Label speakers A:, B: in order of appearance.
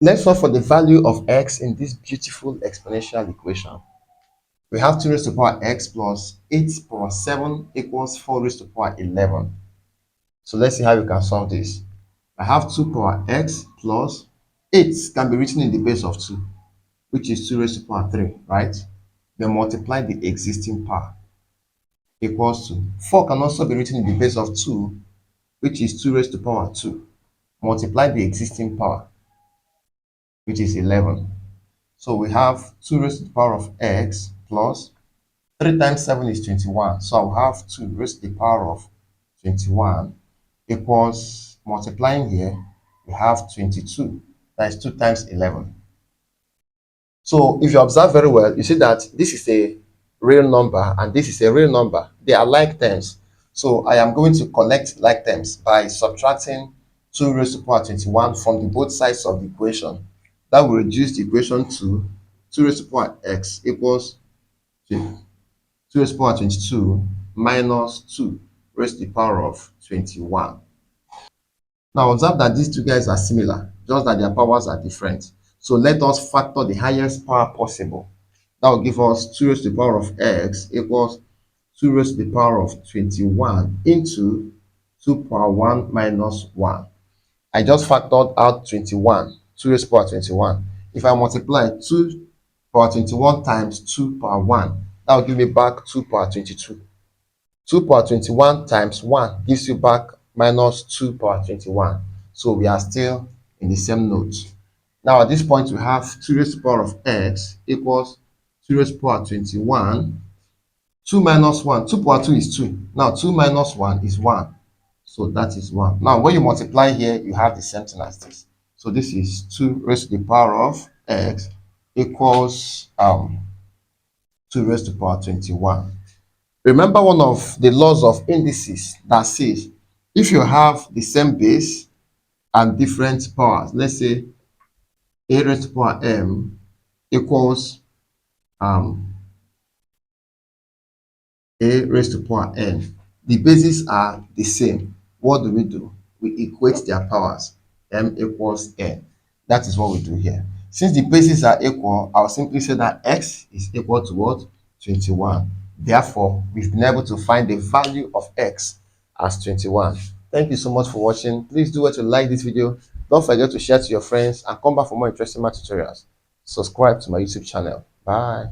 A: Let's solve for the value of x in this beautiful exponential equation. We have 2 raised to the power x plus 8 power 7 equals 4 raised to the power 11. So let's see how we can solve this. I have 2 power x plus 8 can be written in the base of 2, which is 2 raised to the power 3, right? Then multiply the existing power equals to 4 can also be written in the base of 2, which is 2 raised to the power 2. Multiply the existing power, which is 11. So we have 2 raised to the power of x plus 3 times 7 is 21. So I'll have 2 raised to the power of 21 equals, multiplying here, we have 22. That is 2 times 11. So if you observe very well, you see that this is a real number and this is a real number. They are like terms. So I am going to collect like terms by subtracting 2 raised to the power 21 from the both sides of the equation. That will reduce the equation to 2 raised to the power x equals 2 raised to the power 22 minus 2 raised to the power of 21. Now observe that these two guys are similar, just that their powers are different. So let us factor the highest power possible. That will give us 2 raised to the power of x equals 2 raised to the power of 21 into 2 power 1 minus 1. I just factored out 21, 2 raised to the power 21. If I multiply 2 power 21 times 2 power 1, that will give me back 2 power 22. 2 power 21 times 1 gives you back minus 2 power 21. So we are still in the same note. Now at this point, we have 2 raised to the power of x equals 2 raised to the power 21. 2 minus 1, 2 power 2 is 2. Now 2 minus 1 is 1. So that is 1. Now when you multiply here, you have the same thing as this. So this is 2 raised to the power of x equals 2 raised to the power 21. Remember one of the laws of indices that says if you have the same base and different powers, let's say a raised to the power m equals a raised to the power n, the bases are the same. What do? We equate their powers. M equals n. That is what we do here. Since the bases are equal, I'll simply say that x is equal to what? 21. Therefore, we've been able to find the value of x as 21. Thank you so much for watching. Please do what to like this video. Don't forget to share to your friends and come back for more interesting math tutorials. Subscribe to my YouTube channel. Bye.